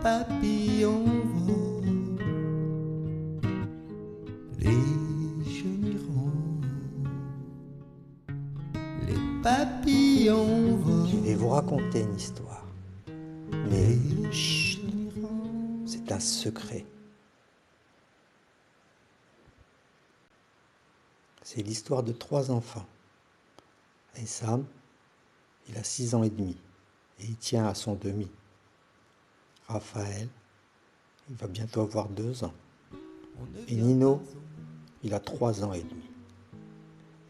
papillons volent, les chenillerons, les papillons volent. Je vais vous raconter une histoire, mais chut, c'est un secret. C'est l'histoire de 3 enfants. Et Sam, il a 6 ans et demi et il tient à son demi. Raphaël, il va bientôt avoir 2 ans. Et Nino, il a 3 ans et demi.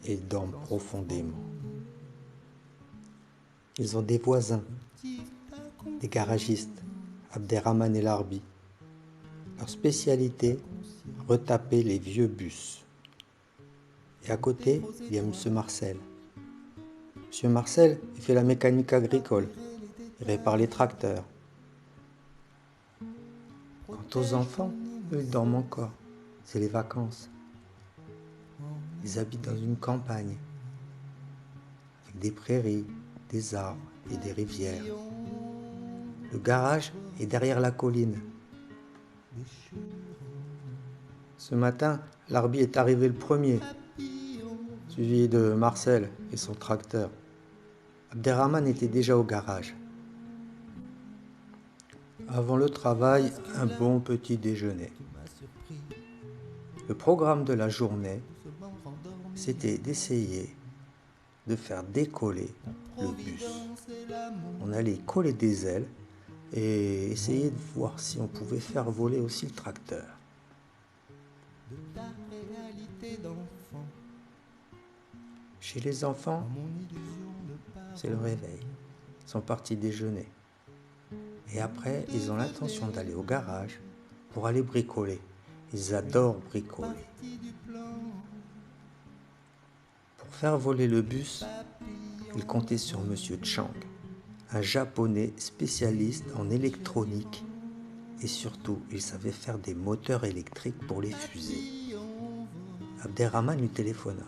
Et ils dorment profondément. Ils ont des voisins, des garagistes, Abderrahmane et Larbi. Leur spécialité, retaper les vieux bus. Et à côté, il y a M. Marcel. M. Marcel, il fait la mécanique agricole. Il répare les tracteurs. Quant aux enfants, eux, ils dorment encore. C'est les vacances. Ils habitent dans une campagne, avec des prairies, des arbres et des rivières. Le garage est derrière la colline. Ce matin, Larbi est arrivé le premier, suivi de Marcel et son tracteur. Abderrahmane était déjà au garage. Avant le travail, un bon petit déjeuner. Le programme de la journée, c'était d'essayer de faire décoller le bus. On allait coller des ailes et essayer de voir si on pouvait faire voler aussi le tracteur. Chez les enfants, c'est le réveil. Ils sont partis déjeuner. Et après, ils ont l'intention d'aller au garage pour aller bricoler. Ils adorent bricoler. Pour faire voler le bus, ils comptaient sur M. Chang, un japonais spécialiste en électronique. Et surtout, il savait faire des moteurs électriques pour les fusées. Abderrahmane lui téléphona.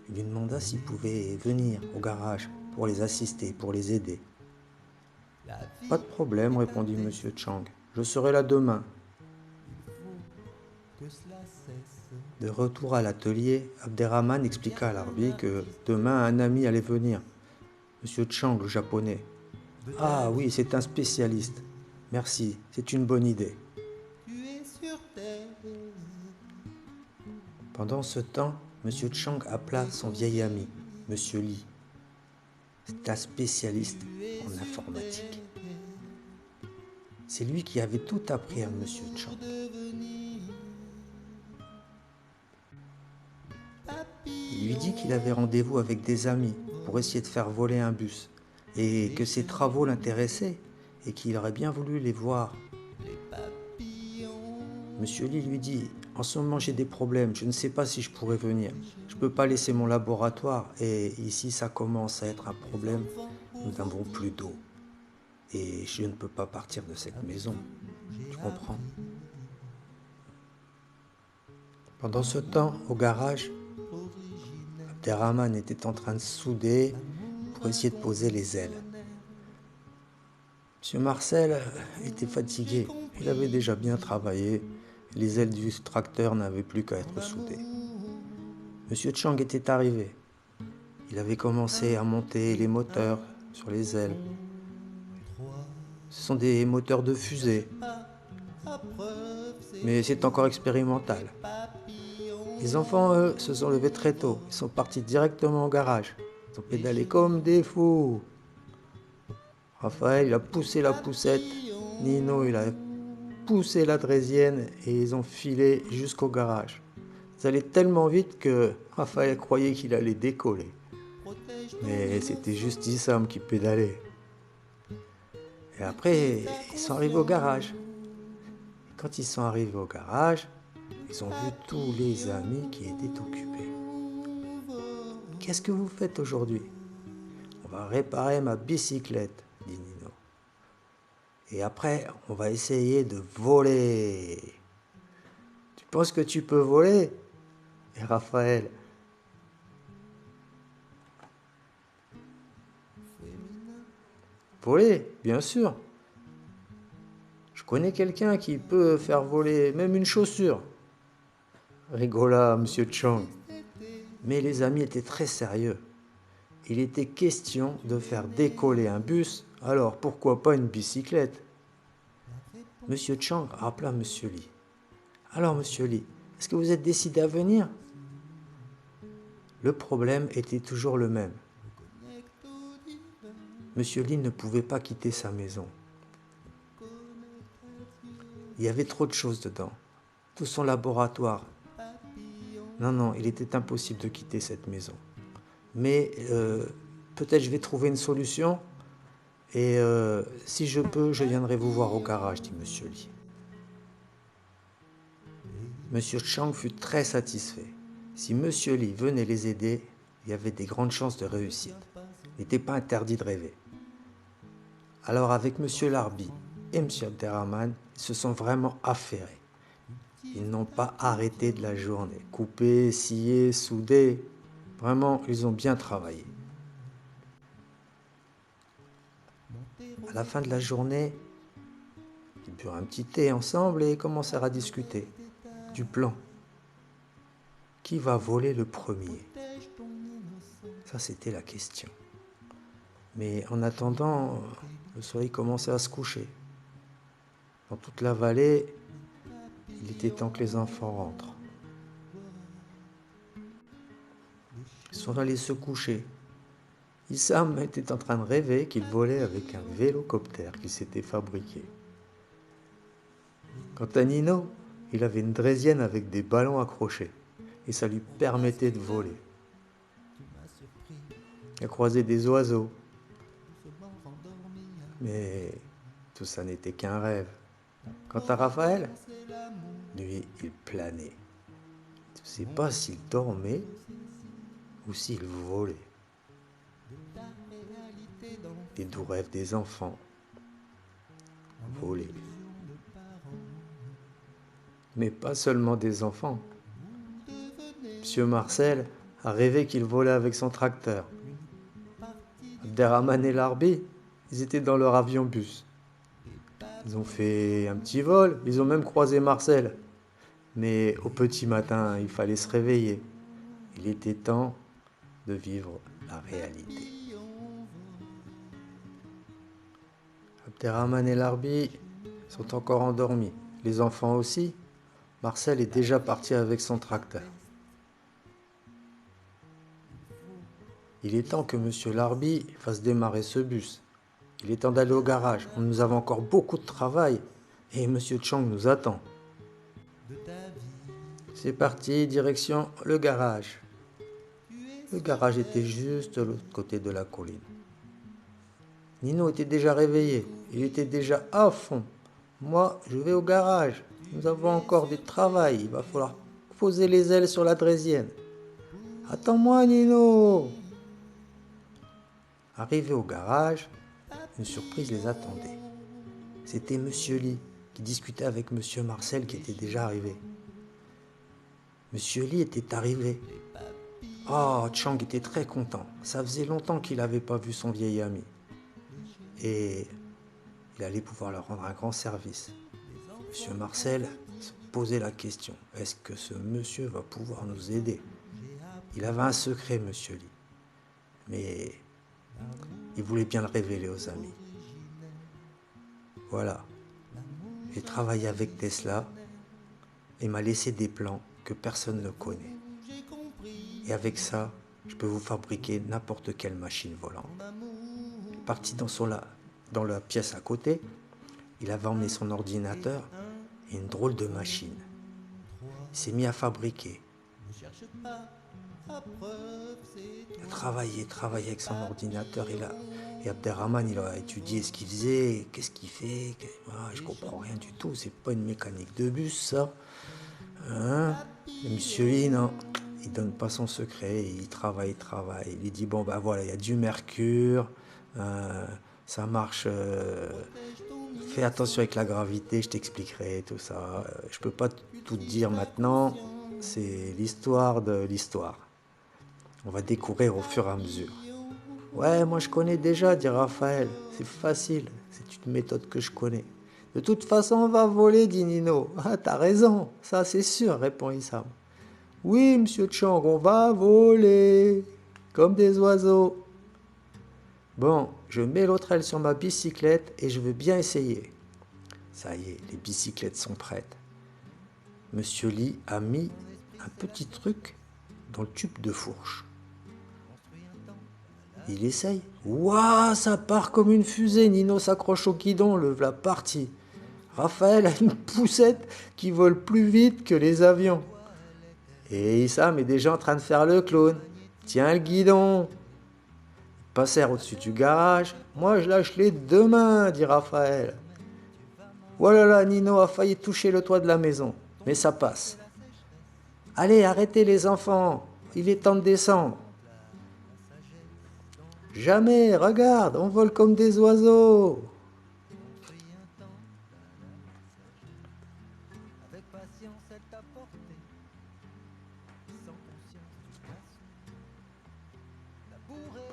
Il lui demanda s'il pouvait venir au garage pour les assister, pour les aider. « Pas de problème, répondit M. Chang. Je serai là demain. » De retour à l'atelier, Abderrahmane expliqua à Larbi que demain un ami allait venir. M. Chang, le japonais. « Ah oui, c'est un spécialiste. Merci, c'est une bonne idée. » Pendant ce temps, M. Chang appela son vieil ami, M. Li. C'est un spécialiste en informatique. C'est lui qui avait tout appris à M. Chang. Il lui dit qu'il avait rendez-vous avec des amis pour essayer de faire voler un bus et que ses travaux l'intéressaient et qu'il aurait bien voulu les voir. Monsieur Li lui dit « En ce moment j'ai des problèmes, je ne sais pas si je pourrais venir. Je ne peux pas laisser mon laboratoire et ici ça commence à être un problème. Nous n'avons plus d'eau et je ne peux pas partir de cette maison. Tu comprends ?» Pendant ce temps, au garage, Abderrahmane était en train de souder pour essayer de poser les ailes. M. Marcel était fatigué. Il avait déjà bien travaillé. Les ailes du tracteur n'avaient plus qu'à être soudées. M. Chang était arrivé. Il avait commencé à monter les moteurs sur les ailes. Ce sont des moteurs de fusée. Mais c'est encore expérimental. Les enfants, eux, se sont levés très tôt. Ils sont partis directement au garage. Ils ont pédalé comme des fous. Raphaël, il a poussé la poussette. Nino, il a poussé la draisienne et ils ont filé jusqu'au garage. Ils allaient tellement vite que Raphaël croyait qu'il allait décoller. Mais c'était juste Issam qui pédalait. Et après, ils sont arrivés au garage. Et quand ils sont arrivés au garage, ils ont vu tous les amis qui étaient occupés. « Qu'est-ce que vous faites aujourd'hui ?»« On va réparer ma bicyclette, » dit Nino. « Et après, on va essayer de voler. »« Tu penses que tu peux voler ?» Et Raphaël. « Voler, bien sûr. Je connais quelqu'un qui peut faire voler même une chaussure. Rigola Monsieur Chang. Mais les amis étaient très sérieux. Il était question de faire décoller un bus, alors pourquoi pas une bicyclette? Monsieur Chang rappela Monsieur Li. Alors Monsieur Li, est-ce que vous êtes décidé à venir? Le problème était toujours le même. Monsieur Li ne pouvait pas quitter sa maison. Il y avait trop de choses dedans. Tout son laboratoire. Non, il était impossible de quitter cette maison. Mais peut-être je vais trouver une solution. Et si je peux, je viendrai vous voir au garage, dit Monsieur Li. Monsieur Chang fut très satisfait. Si Monsieur Li venait les aider, il y avait des grandes chances de réussite. Il n'était pas interdit de rêver. Alors avec Monsieur Larbi et Monsieur Abderrahman, ils se sont vraiment affairés. Ils n'ont pas arrêté de la journée. Coupé, scié, soudé. Vraiment, ils ont bien travaillé. À la fin de la journée, ils burent un petit thé ensemble et commencèrent à discuter du plan. Qui va voler le premier? Ça, c'était la question. Mais en attendant, le soleil commençait à se coucher. Dans toute la vallée, il était temps que les enfants rentrent. Ils sont allés se coucher. Issam était en train de rêver qu'il volait avec un vélocoptère qu'il s'était fabriqué. Quant à Nino, il avait une draisienne avec des ballons accrochés et ça lui permettait de voler. Il a croisé des oiseaux. Mais tout ça n'était qu'un rêve. Quant à Raphaël, lui, il planait. Tu ne sais pas s'il dormait ou s'il volait. Les doux rêves des enfants. Voler. Mais pas seulement des enfants. Monsieur Marcel a rêvé qu'il volait avec son tracteur. Abderrahman et Larbi, ils étaient dans leur avion-bus. Ils ont fait un petit vol, ils ont même croisé Marcel. Mais au petit matin, il fallait se réveiller. Il était temps de vivre la réalité. Abderrahman et Larbi sont encore endormis. Les enfants aussi. Marcel est déjà parti avec son tracteur. Il est temps que Monsieur Larbi fasse démarrer ce bus. Il est temps d'aller au garage. Nous avons encore beaucoup de travail et Monsieur Chang nous attend. C'est parti, direction le garage. Le garage était juste de l'autre côté de la colline. Nino était déjà réveillé. Il était déjà à fond. Moi, je vais au garage. Nous avons encore du travail. Il va falloir poser les ailes sur la draisienne. Attends-moi, Nino. Arrivé au garage, une surprise les attendait. C'était Monsieur Li qui discutait avec Monsieur Marcel qui était déjà arrivé. Monsieur Li était arrivé. Oh, Chang était très content. Ça faisait longtemps qu'il n'avait pas vu son vieil ami. Et il allait pouvoir leur rendre un grand service. Monsieur Marcel se posait la question. Est-ce que ce monsieur va pouvoir nous aider? Il avait un secret, Monsieur Li. Mais il voulait bien le révéler aux amis. Voilà. J'ai travaillé avec Tesla et m'a laissé des plans que personne ne connaît. Et avec ça, je peux vous fabriquer n'importe quelle machine volante. Parti dans la pièce à côté, il avait emmené son ordinateur et une drôle de machine. Il s'est mis à fabriquer. Il a travaillé avec son ordinateur. Et Abderrahman, il a étudié ce qu'il faisait, qu'est-ce qu'il fait. Je comprends rien du tout, c'est pas une mécanique de bus, ça. Hein? Et Monsieur Li, non, il donne pas son secret, il travaille. Il dit, bon, ben voilà, il y a du mercure, ça marche, fais attention avec la gravité, je t'expliquerai tout ça. Je peux pas tout te dire maintenant, c'est l'histoire de l'histoire. On va découvrir au fur et à mesure. Ouais, moi je connais déjà, dit Raphaël. C'est facile, c'est une méthode que je connais. De toute façon, on va voler, dit Nino. Ah, t'as raison, ça c'est sûr, répond Issam. Oui, monsieur Chang, on va voler, comme des oiseaux. Bon, je mets l'autre aile sur ma bicyclette et je veux bien essayer. Ça y est, les bicyclettes sont prêtes. Monsieur Lee a mis un petit truc dans le tube de fourche. Il essaye. Waouh, ça part comme une fusée. Nino s'accroche au guidon, le voilà parti. Raphaël a une poussette qui vole plus vite que les avions. Et Issam est déjà en train de faire le clown. Tiens le guidon. Ils passèrent au-dessus du garage. Moi je lâche les deux mains, dit Raphaël. Voilà, là, Nino a failli toucher le toit de la maison. Mais ça passe. Allez, arrêtez les enfants. Il est temps de descendre. Jamais, regarde, on vole comme des oiseaux.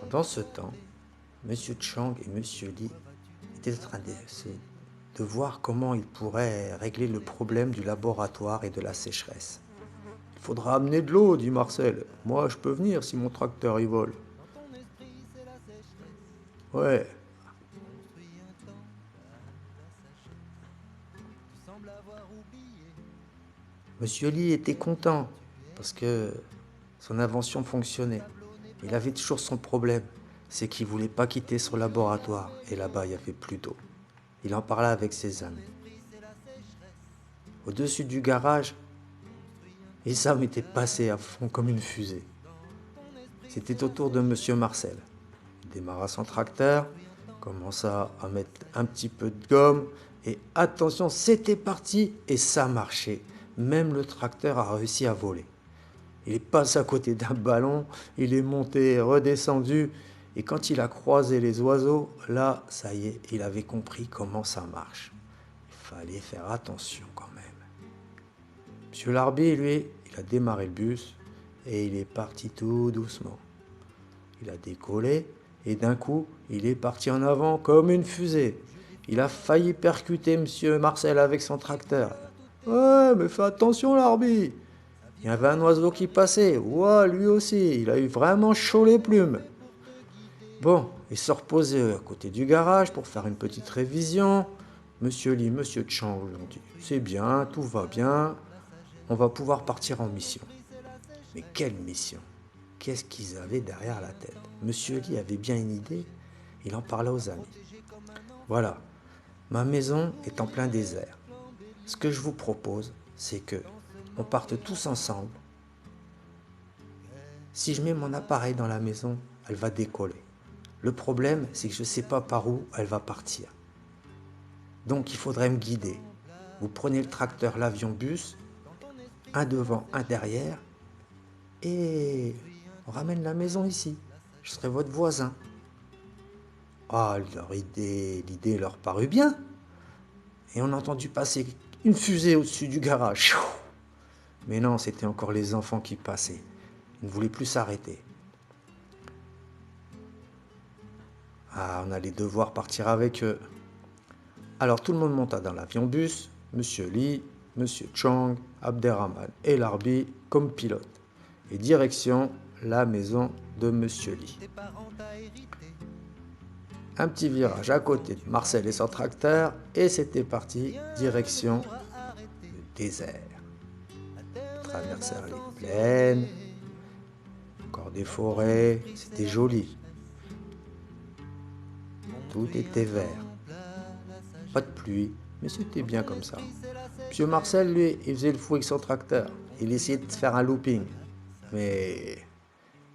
Pendant ce temps, Monsieur Chang et Monsieur Lee étaient en train de voir comment ils pourraient régler le problème du laboratoire et de la sécheresse. Il faudra amener de l'eau, dit Marcel. Moi, je peux venir si mon tracteur y vole. Ouais. Monsieur Lee était content parce que son invention fonctionnait. Il avait toujours son problème, c'est qu'il ne voulait pas quitter son laboratoire et là-bas il n'y avait plus d'eau. Il en parla avec ses amis. Au-dessus du garage, Issam était passé à fond comme une fusée. C'était au tour de Monsieur Marcel. Il démarra son tracteur, commença à mettre un petit peu de gomme et attention, c'était parti et ça marchait. Même le tracteur a réussi à voler. Il est passé à côté d'un ballon, il est monté, redescendu et quand il a croisé les oiseaux, là, ça y est, il avait compris comment ça marche. Il fallait faire attention quand même. Monsieur Larbi, lui, il a démarré le bus et il est parti tout doucement. Il a décollé et d'un coup, il est parti en avant comme une fusée. Il a failli percuter Monsieur Marcel avec son tracteur. Ouais, mais fais attention, Larbi. Il y avait un oiseau qui passait. Ouah, lui aussi, il a eu vraiment chaud les plumes. Bon, il se reposait à côté du garage pour faire une petite révision. Monsieur Lee, Monsieur Chang lui ont dit « C'est bien, tout va bien, on va pouvoir partir en mission. » Mais quelle mission? Qu'est-ce qu'ils avaient derrière la tête? Monsieur Lee avait bien une idée, il en parla aux amis. Voilà, ma maison est en plein désert. Ce que je vous propose, c'est que on parte tous ensemble. Si je mets mon appareil dans la maison, elle va décoller. Le problème, c'est que je ne sais pas par où elle va partir. Donc il faudrait me guider. Vous prenez le tracteur, l'avion bus, un devant, un derrière, et on ramène la maison ici. Je serai votre voisin. Ah, l'idée leur parut bien. Et on a entendu passer une fusée au-dessus du garage. Mais non, c'était encore les enfants qui passaient. Ils ne voulaient plus s'arrêter. Ah, on allait devoir partir avec eux. Alors tout le monde monta dans l'avion-bus, Monsieur Lee, Monsieur Chang, Abderrahman et Larbi comme pilote. Et direction la maison de Monsieur Lee. Un petit virage à côté de Marcel et son tracteur et c'était parti, direction le désert. Traversèrent les plaines, encore des forêts, c'était joli. Tout était vert. Pas de pluie, mais c'était bien comme ça. Monsieur Marcel, lui, il faisait le fou avec son tracteur. Il essayait de faire un looping. Mais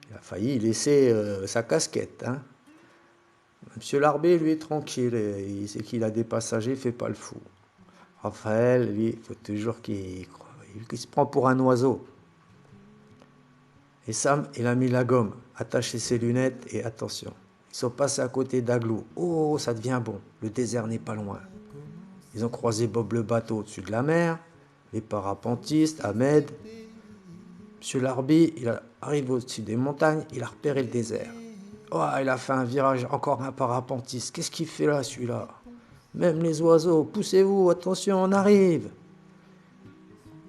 il a failli laisser sa casquette. Hein. Monsieur Larbé, lui, est tranquille. Il sait qu'il a des passagers, il ne fait pas le fou. Raphaël, lui, il faut toujours qu'il se prend pour un oiseau. Et Sam, il a mis la gomme, attaché ses lunettes et attention. Ils sont passés à côté d'Aglou. Oh, ça devient bon. Le désert n'est pas loin. Ils ont croisé Bob le bateau au-dessus de la mer, les parapentistes, Ahmed. Monsieur Larbi, il arrive au-dessus des montagnes, il a repéré le désert. Oh, il a fait un virage, encore un parapentiste. Qu'est-ce qu'il fait là, celui-là? Même les oiseaux, poussez-vous, attention, on arrive.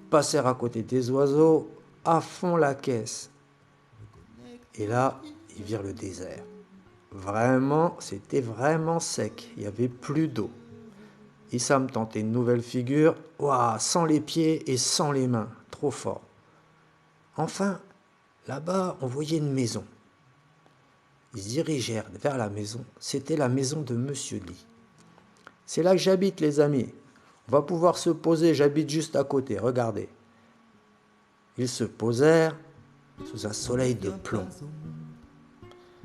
Passèrent à côté des oiseaux, à fond la caisse. Et là, ils virent le désert. Vraiment, c'était vraiment sec, il n'y avait plus d'eau. Issam tentait une nouvelle figure, ouah, sans les pieds et sans les mains, trop fort. Enfin, là-bas, on voyait une maison. Ils se dirigèrent vers la maison, c'était la maison de Monsieur Lee. C'est là que j'habite, les amis. On va pouvoir se poser, j'habite juste à côté, regardez. Ils se posèrent sous un soleil de plomb.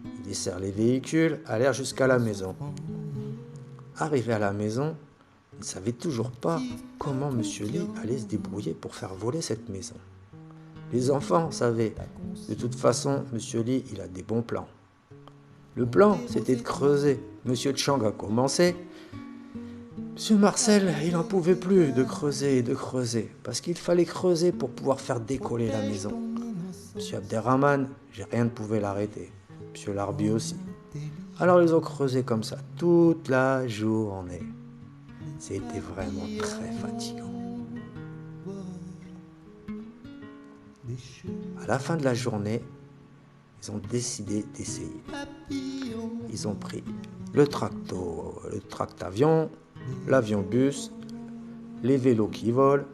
Ils laissèrent les véhicules, allèrent jusqu'à la maison. Arrivés à la maison, ils ne savaient toujours pas comment Monsieur Lee allait se débrouiller pour faire voler cette maison. Les enfants savaient. De toute façon, Monsieur Lee, il a des bons plans. Le plan, c'était de creuser. Monsieur Chang a commencé. Monsieur Marcel, il n'en pouvait plus de creuser, parce qu'il fallait creuser pour pouvoir faire décoller la maison. Monsieur Abderrahman, rien ne pouvait l'arrêter. Monsieur Larbi aussi. Alors ils ont creusé comme ça, toute la journée. C'était vraiment très fatigant. À la fin de la journée, ils ont décidé d'essayer. Ils ont pris le tractavion, l'avion-bus, les vélos qui volent.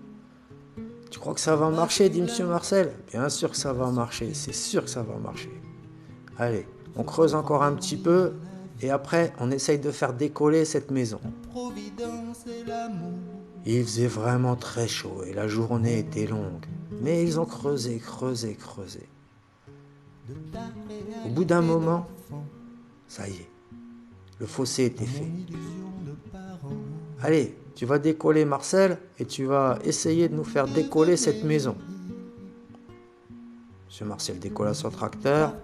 Tu crois que ça va marcher, dit Monsieur Marcel? Bien sûr que ça va marcher, c'est sûr que ça va marcher. Allez, on creuse encore un petit peu et après on essaye de faire décoller cette maison. Il faisait vraiment très chaud et la journée était longue, mais ils ont creusé. Au bout d'un moment, ça y est, le fossé était fait. Allez, tu vas décoller Marcel et tu vas essayer de nous faire décoller cette maison. Monsieur Marcel décolla son tracteur.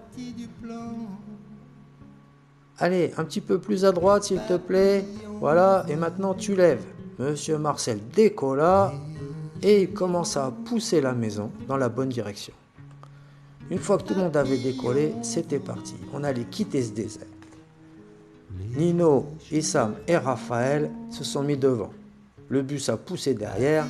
Allez, un petit peu plus à droite s'il te plaît. Voilà, et maintenant tu lèves. Monsieur Marcel décolla et il commença à pousser la maison dans la bonne direction. Une fois que tout le monde avait décollé, c'était parti. On allait quitter ce désert. Nino, Issam et Raphaël se sont mis devant. Le bus a poussé derrière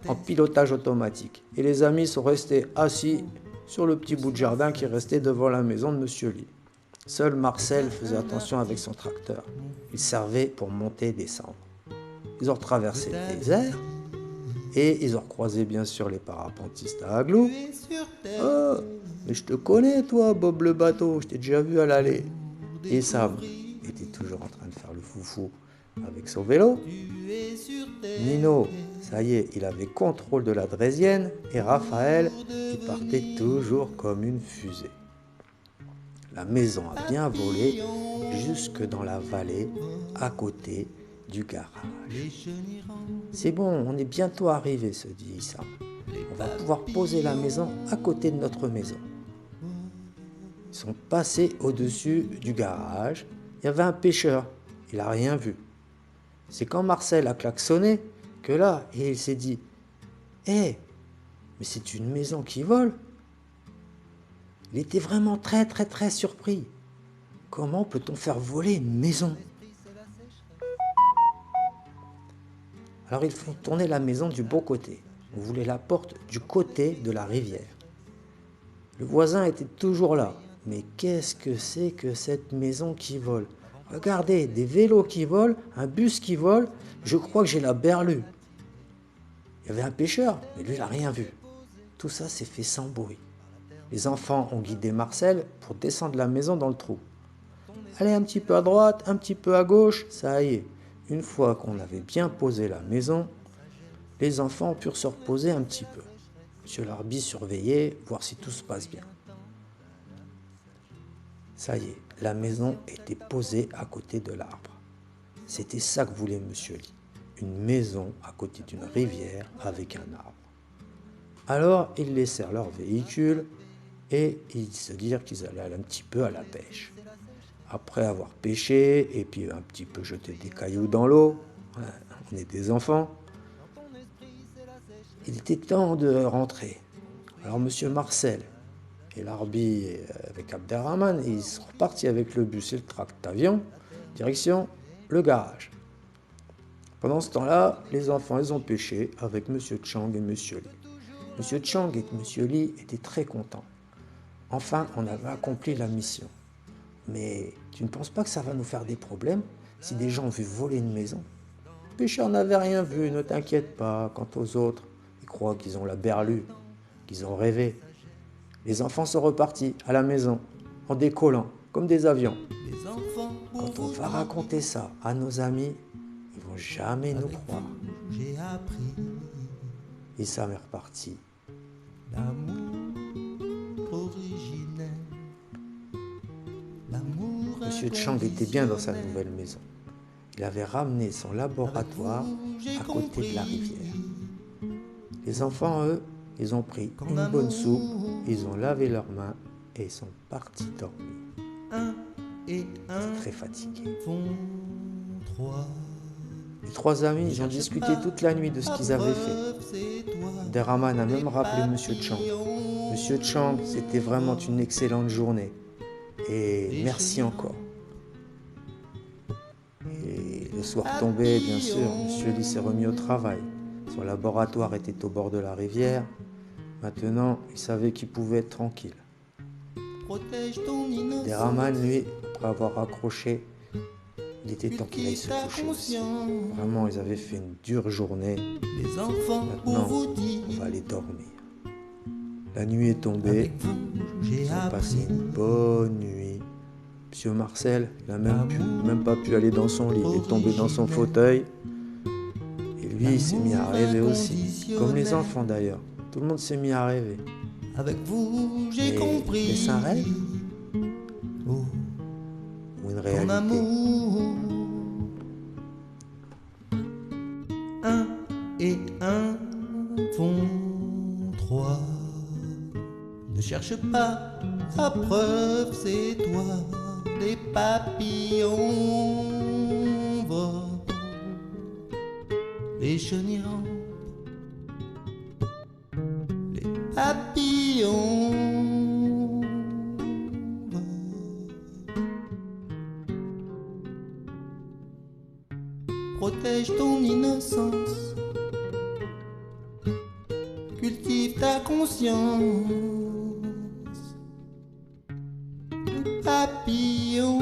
en pilotage automatique. Et les amis sont restés assis sur le petit bout de jardin qui restait devant la maison de Monsieur Lee. Seul Marcel faisait attention avec son tracteur. Il servait pour monter et descendre. Ils ont traversé le désert et ils ont croisé bien sûr les parapentistes à Aglou. Oh, mais je te connais toi, Bob le bateau, je t'ai déjà vu à l'aller. Et Sam était toujours en train de faire le foufou avec son vélo. Nino, ça y est, il avait contrôle de la draisienne et Raphaël, il partait toujours comme une fusée. La maison a bien volé jusque dans la vallée à côté du garage. C'est bon, on est bientôt arrivé, se dit Issam. On va pouvoir poser la maison à côté de notre maison. Ils sont passés au-dessus du garage. Il y avait un pêcheur. Il n'a rien vu. C'est quand Marcel a klaxonné que là, il s'est dit « Hé, mais c'est une maison qui vole !» Il était vraiment très surpris. Comment peut-on faire voler une maison? Alors ils font tourner la maison du bon côté. On voulait la porte du côté de la rivière. Le voisin était toujours là. Mais qu'est-ce que c'est que cette maison qui vole? Regardez, des vélos qui volent, un bus qui vole, je crois que j'ai la berlue. Il y avait un pêcheur, mais lui, il n'a rien vu. Tout ça s'est fait sans bruit. Les enfants ont guidé Marcel pour descendre la maison dans le trou. Allez, un petit peu à droite, un petit peu à gauche, ça y est. Une fois qu'on avait bien posé la maison, les enfants purent se reposer un petit peu. Monsieur Larbi surveillait, voir si tout se passe bien. Ça y est, la maison était posée à côté de l'arbre. C'était ça que voulait Monsieur Lee. Une maison à côté d'une rivière avec un arbre. Alors, ils laissèrent leur véhicule et ils se dirent qu'ils allaient aller un petit peu à la pêche. Après avoir pêché et puis un petit peu jeté des cailloux dans l'eau, on est des enfants, il était temps de rentrer. Alors Monsieur Marcel et Larbi avec Abderrahman, ils sont repartis avec le bus et le tractavion, direction le garage. Pendant ce temps-là, les enfants, ils ont pêché avec Monsieur Chang et Monsieur Li. Monsieur Chang et Monsieur Li étaient très contents. Enfin, on avait accompli la mission. Mais tu ne penses pas que ça va nous faire des problèmes si des gens ont vu voler une maison? Les pêcheurs n'avaient rien vu, ne t'inquiète pas. Quant aux autres, ils croient qu'ils ont la berlue, qu'ils ont rêvé. Les enfants sont repartis à la maison, en décollant, comme des avions. Quand on va raconter ça à nos amis, ils vont jamais nous croire. J'ai appris Et ça m'est reparti. l'amour originel. L'amour Monsieur Chang était bien dans sa nouvelle maison. Il avait ramené son laboratoire à côté de la rivière. Les enfants, eux, ils ont pris une bonne soupe, ils ont lavé leurs mains et ils sont partis dormir. un et un Très fatigués. font trois. Les trois amis, ils ont discuté toute la nuit de ce qu'ils avaient fait. C'est toi. Abderrahman a même rappelé Monsieur Chang. Monsieur Chang, c'était vraiment une excellente journée. Et merci encore. Et le soir tombé, bien sûr, Monsieur Li s'est remis au travail. Son laboratoire était au bord de la rivière. Maintenant, il savait qu'il pouvait être tranquille. Protège ton innocence. Abderrahman, lui, après avoir accroché, il était temps qu'il aille se Ta coucher aussi. conscience. Vraiment, ils avaient fait une dure journée. Les enfants, pour Maintenant, vous dire, on va aller dormir. La nuit est tombée. avec vous, j'ai Ils ont passé appris. une bonne nuit. Monsieur Marcel n'a même pas pu aller dans son lit. Il est tombé dans son fauteuil. Et lui, il s'est mis à rêver aussi. Comme les enfants d'ailleurs. Tout le monde s'est mis à rêver. Avec vous, j'ai compris. Est-ce un rêve Oh, ou une ton réalité? amour. Un et un font trois. Ne cherche pas à preuve, c'est toi. Les papillons volent, les chenilles rampent. Les papillons volent. Protège ton innocence, cultive ta conscience. Le papillon